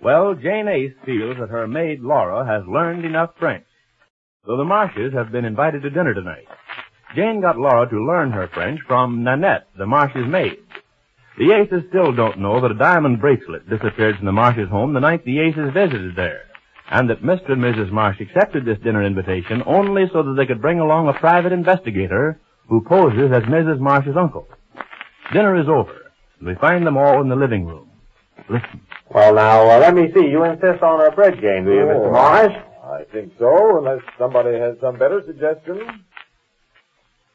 Well, Jane Ace feels that her maid Laura has learned enough French. So the Marshes have been invited to dinner tonight. Jane got Laura to learn her French from Nanette, the Marshes' maid. The Aces still don't know that a diamond bracelet disappeared from the Marshes' home the night the Aces visited there, and that Mr. and Mrs. Marsh accepted this dinner invitation only so that they could bring along a private investigator who poses as Mrs. Marsh's uncle. Dinner is over, and we find them all in the living room. Listen. Well, now, let me see. You insist on a bridge game, do you, Mr. Marsh? I think so, unless somebody has some better suggestion.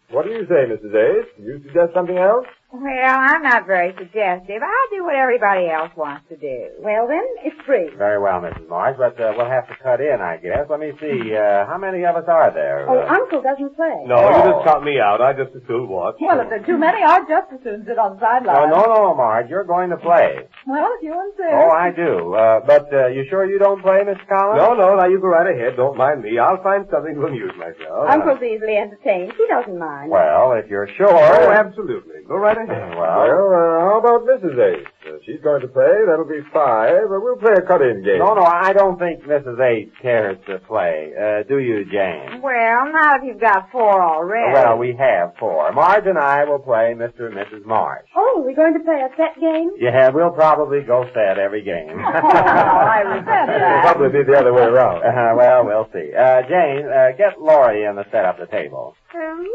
What do you say, Mrs. Ace? You suggest something else? Well, I'm not very suggestive. I do what everybody else wants to do. Well, then, it's free. Very well, Mrs. Marsh, but we'll have to cut in, I guess. Let me see. How many of us are there? Oh, Uncle doesn't play. No, you just count me out. I just as soon watch. Well, if there are too many, I'd just as soon sit on the sideline. No, Marge. You're going to play. Well, if you insist. Oh, I do. But you sure you don't play, Miss Collins? No, now you go right ahead. Don't mind me. I'll find something to amuse myself. Uncle's easily entertained. He doesn't mind. Well, if you're sure. Oh, absolutely. Go right ahead. Well, how about Mrs. Ace? She's going to play. That'll be 5. We'll play a cut-in game. No, I don't think Mrs. Ace cares to play. Do you, Jane? Well, not if you've got 4 already. Well, we have 4. Marge and I will play Mr. and Mrs. Marsh. Oh, we're going to play a set game? Yeah, we'll probably go set every game. I resent that. It'll probably be the other way around. Well, we'll see. Jane, get Laurie in to set up the table. Who?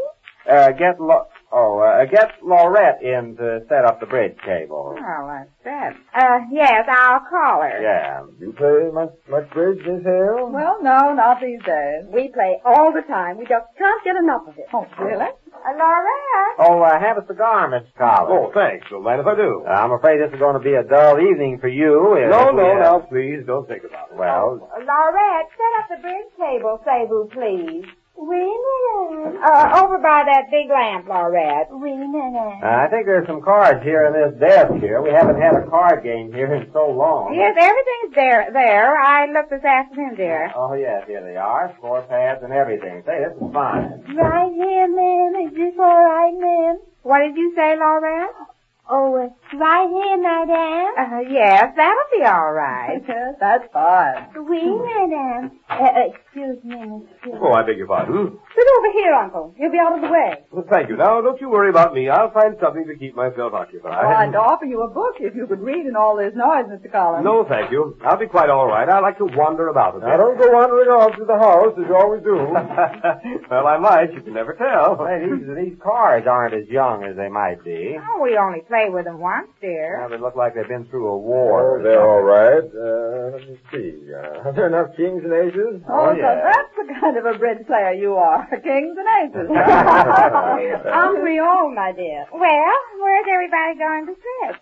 Get Laurette in to set up the bridge table. Oh, that's that. Yes, I'll call her. Yeah. You play much bridge, Miss Hale? Well, no, not these days. We play all the time. We just can't get enough of it. Oh, really? Laurette? Oh, have a cigar, Miss Collins. Oh, thanks. Don't mind if I do. I'm afraid this is going to be a dull evening for you. No, please, don't think about it. Well, Laurette, set up the bridge table, say-vous, please. Over by that big lamp, Laurette. I think there's some cards here in this desk here. We haven't had a card game here in so long. Yes, everything's there. I looked this afternoon, dear. Oh, yes, here they are. Score pads and everything. Say, this is fine. Right here, ma'am. Is this all right, ma'am? What did you say, Laurette? Oh, right here, madame. Yes, that'll be all right. Yes, that's fine. Madame. Excuse me, excuse me. Oh, I beg your pardon. Sit over here, Uncle. You'll be out of the way. Well, thank you. Now, don't you worry about me. I'll find something to keep myself occupied. Well, I'd offer you a book if you could read in all this noise, Mr. Collins. No, thank you. I'll be quite all right. I like to wander about a bit. Now, don't go wandering off to the house, as you always do. Well, I might. You can never tell. Hey, these cards aren't as young as they might be. Oh, we only play with them once, dear. Well, they look like they've been through a war. Oh, they're all right. Let me see. Are there enough kings and aces? Oh, yeah. so that's the kind of a bridge player you are. Kings and aces. Hungry all, my dear. Well, where's everybody going to sit?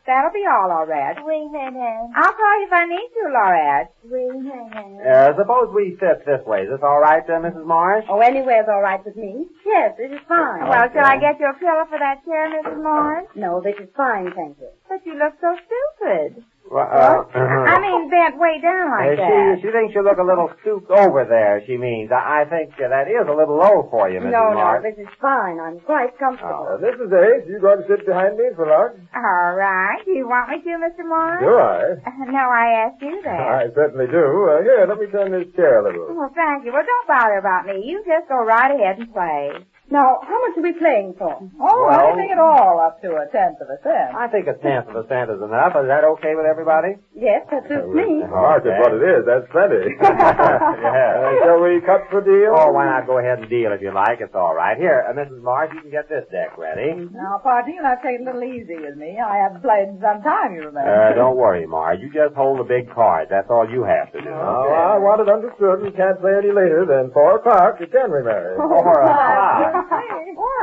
That'll be all, Laurette. Madame. I'll call you if I need to, Laurette. Madame. Suppose we sit this way. Is this all right, Mrs. Marsh? Oh, anywhere's all right with me. Yes, it is fine. Well, shall I get you a pillow for that chair, Mrs. Morris? No, this is fine, thank you. But you look so stupid. Well, I mean, bent way down like that. She thinks you look a little stooped over there, she means. I think that is a little low for you, Mrs. Marsh. No, this is fine. I'm quite comfortable. Mrs. Ace, you going to sit behind me for lunch? All right. Do you want me to, Mr. Morris? Do I? No, I asked you that. I certainly do. Here, let me turn this chair a little. Well, thank you. Well, don't bother about me. You just go right ahead and play. Now, how much are we playing for? Oh, Well- anything at all up to a tenth of a cent. I think a tenth of a cent is enough. Is that okay with everybody? Yes, that suits me. Mark is what it is. That's plenty. Yeah. Shall we cut for deal? Oh, why not go ahead and deal if you like? It's all right. Here, Mrs. Marsh, you can get this deck ready. Now, Pardee, you'll have to take it a little easy with me. I haven't played in some time, you remember. Don't worry, Marge. You just hold the big card. That's all you have to do. Oh, I want it understood we can't play any later than 4 o'clock at January. 4 o'clock. 4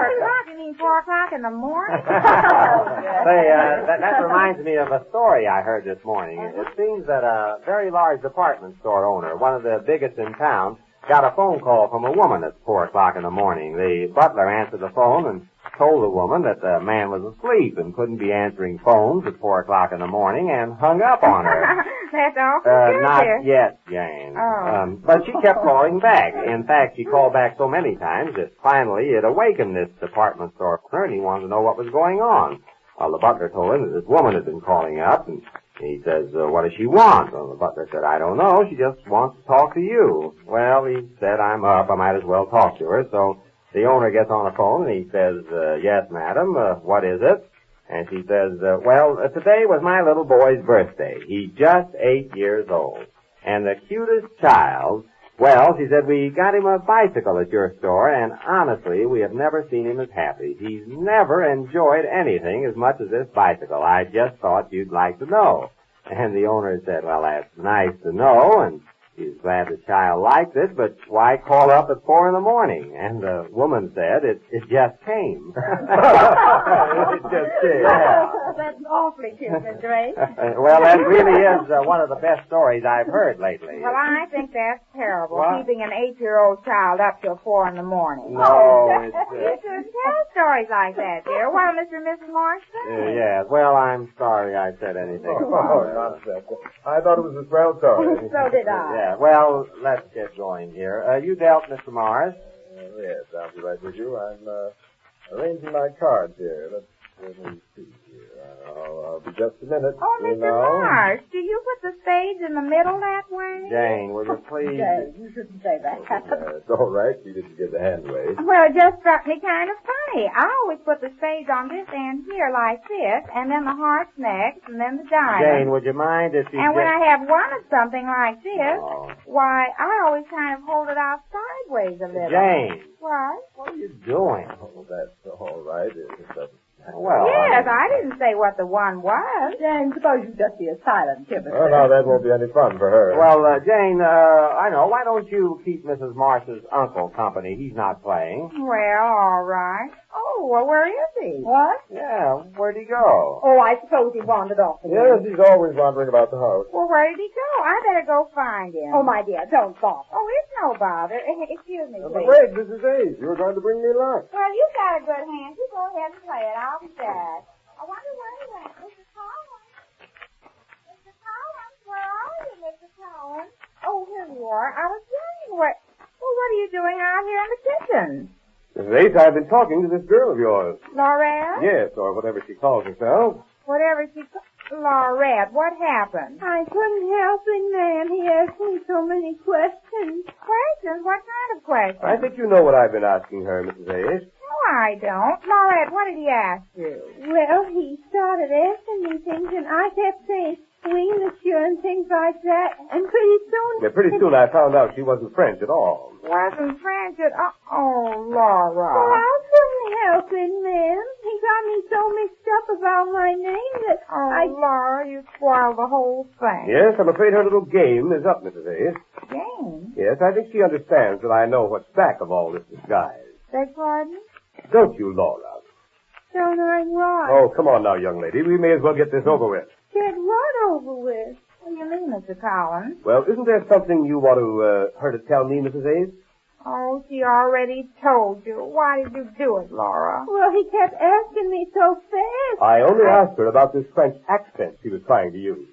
o'clock? You mean 4 o'clock in the morning? Say, that reminds me of a story I heard this morning. It seems that a very large department store owner, one of the biggest in town, got a phone call from a woman at 4 o'clock in the morning. The butler answered the phone and told the woman that the man was asleep and couldn't be answering phones at 4 o'clock in the morning and hung up on her. That's awful good, Not dear. yet, Jane. Oh. But she kept calling back. In fact, she called back so many times that finally it awakened this department store owner, and he wanted to know what was going on. Well, the butler told him that this woman had been calling up, and He says, what does she want? Well, the butler said, I don't know. She just wants to talk to you. Well, he said, I'm up. I might as well talk to her. So the owner gets on the phone and he says, yes, madam, what is it? And she says, today was my little boy's birthday. He's just 8 years old. And the cutest child, well, she said, we got him a bicycle at your store, and honestly, we have never seen him as happy. He's never enjoyed anything as much as this bicycle. I just thought you'd like to know. And the owner said, well, that's nice to know, and he's glad the child likes it, but why call up at 4 a.m? And the woman said, it just came. It just came. Yeah. That's awfully cute, Mr. Ace. Well, that really is one of the best stories I've heard lately. Well, I think that's terrible, What? keeping an 8-year-old child up till 4 a.m. No, it's... You should tell stories like that, dear. Well, Mr. and Mrs. Marston. yeah, well, I'm sorry I said anything. Nonsense. I thought it was a swell story. So did I. Yeah, well, let's get going here. You dealt, Mr. Mars. Yes, I'll be right with you. I'm arranging my cards here. Let me see here. I'll be just a minute. Oh, you Mr. know. Mars, do you put the spades in the middle that way? Jane, will you please... Jane, you shouldn't say that. It's all right. You didn't get the hand wave. Well, it just struck me kind of funny. I always put the spades on this end here like this, and then the hearts next, and then the diamonds. Jane, would you mind if you... And when I have one of something like this, Oh. why, I always kind of hold it out sideways a little. Jane, What? what are you doing? Oh, that's all right. Well, Yes, I didn't say what the one was. Jane, suppose you just be a silent chemist. Oh, now that won't be any fun for her. Well, Jane, I know. Why don't you keep Mrs. Marsh's uncle company? He's not playing. Well, all right. Oh, well, where is he? What? Yeah, where'd he go? Oh, I suppose he wandered off again. Yes, he's always wandering about the house. Well, where did he go? I better go find him. Oh, my dear, don't bother. Oh, it's no bother. Excuse me, please. Wait, Mrs. Ace, you were going to bring me lunch. Well, you got a good hand. You go ahead and play it. I'll be back. I wonder where he went. Mr. Collins? Mr. Collins, where are you, Mr. Collins? Oh, here you are. I was wondering where... Well, what are you doing out here in the kitchen? Mrs. Ace, I've been talking to this girl of yours. Laurette? Yes, or whatever she calls herself. Whatever she... Laurette, what happened? I couldn't help it, ma'am. He asked me so many questions. Questions? What kind of questions? I think you know what I've been asking her, Mrs. Ace. No, I don't. Laurette, what did he ask you? Well, he started asking me things, and I kept saying, oui, monsieur, and things like that. And pretty soon... Yeah, pretty soon I found out she wasn't French at all. Wasn't French at all. Oh, Well, Laura. I couldn't help it, ma'am. He got me so mixed up about my name that Oh, Laura, you spoiled the whole thing. Yes, I'm afraid her little game is up, Mrs. Ace. Jane? Yes, I think she understands that I know what's back of all this disguise. Beg pardon? Don't you, Laura? don't I what? Oh, come on now, young lady. We may as well get this over with. Get what over with? What do you mean, Mr. Collins? Well, isn't there something you want her to tell me, Mrs. Ace? Oh, she already told you. Why did you do it, Laura? Well, he kept asking me so fast. I only asked her about this French accent she was trying to use.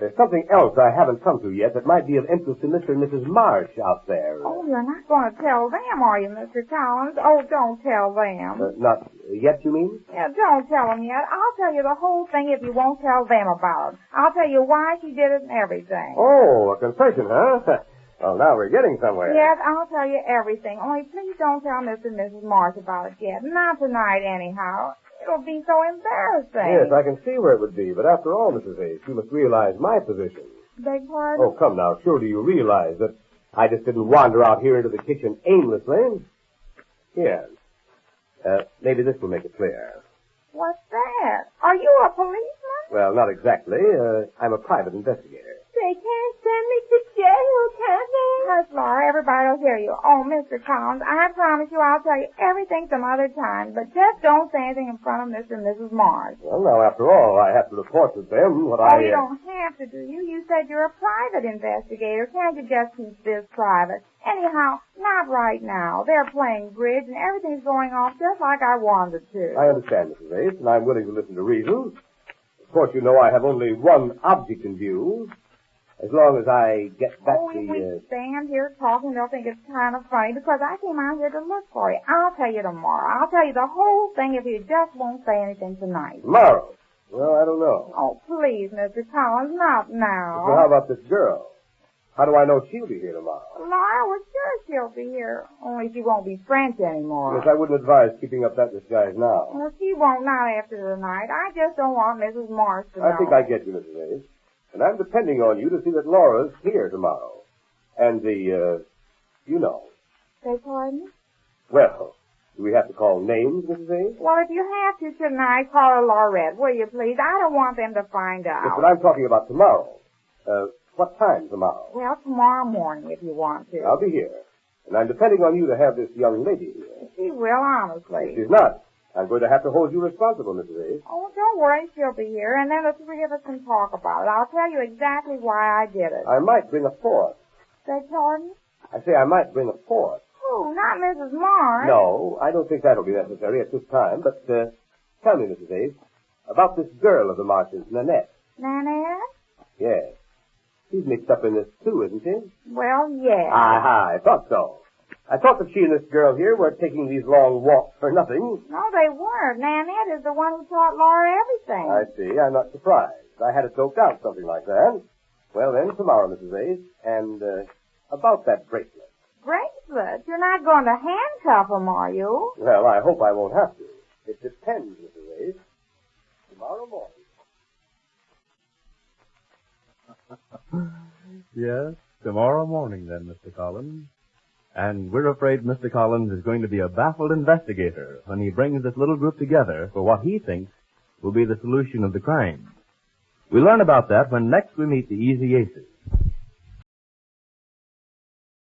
There's something else I haven't come to yet that might be of interest to Mr. and Mrs. Marsh out there. Oh, you're not going to tell them, are you, Mr. Collins? Oh, don't tell them. Not yet, you mean? Yeah, don't tell them yet. I'll tell you the whole thing if you won't tell them about it. I'll tell you why she did it and everything. Oh, a confession, huh? Well, now we're getting somewhere. Yes, I'll tell you everything. Only please don't tell Mr. and Mrs. Marsh about it yet. Not tonight, anyhow. It'll be so embarrassing. Yes, I can see where it would be, but after all, Mrs. Ace, you must realize my position. Beg pardon? Oh, come now, surely you realize that I just didn't wander out here into the kitchen aimlessly. Here. Maybe this will make it clear. What's that? Are you a policeman? Well, not exactly. I'm a private investigator. They can't send me to jail, can they? Hush, Laura. Everybody will hear you. Oh, Mr. Collins, I promise you I'll tell you everything some other time, but just don't say anything in front of Mr. and Mrs. Mars. Well, now, after all, I have to report to them what Oh, you don't have to, do you? You said you're a private investigator. Can't you just keep this private? Anyhow, not right now. They're playing bridge and everything's going off just like I wanted to. I understand, Mrs. Ace, and I'm willing to listen to reason. Of course, you know I have only one object in view. As long as I get back if we stand here talking, they'll think it's kind of funny because I came out here to look for you. I'll tell you tomorrow. I'll tell you the whole thing if you just won't say anything tonight. Tomorrow? Well, I don't know. Oh, please, Mr. Collins, not now. Well, how about this girl? How do I know she'll be here tomorrow? Laura was sure she'll be here. Only she won't be French anymore. Yes, I wouldn't advise keeping up that disguise now. Well, she won't, not after tonight. I just don't want Mrs. Morse to know. I think I get you, Mrs. Hayes. And I'm depending on you to see that Laura's here tomorrow. And you know. Beg pardon? Well, do we have to call names, Mrs. Hayes? Well, if you have to tonight, call her Laurette, will you, please? I don't want them to find out. Yes, but I'm talking about tomorrow. What time tomorrow? Well, tomorrow morning, if you want to. I'll be here. And I'm depending on you to have this young lady here. She will, honestly. If she's not, I'm going to have to hold you responsible, Mrs. Hayes. Oh, don't worry, she'll be here, and then the three of us can talk about it. I'll tell you exactly why I did it. I might bring a fourth. Beg pardon? I say I might bring a fourth. Oh, not Mrs. Morse. No, I don't think that'll be necessary at this time, but, tell me, Mrs. Hayes, about this girl of the Marshes, Nanette. Nanette? Yes. She's mixed up in this, too, isn't she? Well, yes. Aha, I thought so. I thought that she and this girl here were taking these long walks for nothing. No, they weren't. Nanette is the one who taught Laura everything. I see. I'm not surprised. I had it doped out, something like that. Well, then, tomorrow, Mrs. Hayes. And, about that bracelet. Bracelet? You're not going to handcuff them, are you? Well, I hope I won't have to. It depends, Mrs. Hayes. Tomorrow morning. Yes, tomorrow morning then, Mr. Collins. And we're afraid Mr. Collins is going to be a baffled investigator when he brings this little group together for what he thinks will be the solution of the crime. We'll learn about that when next we meet the Easy Aces.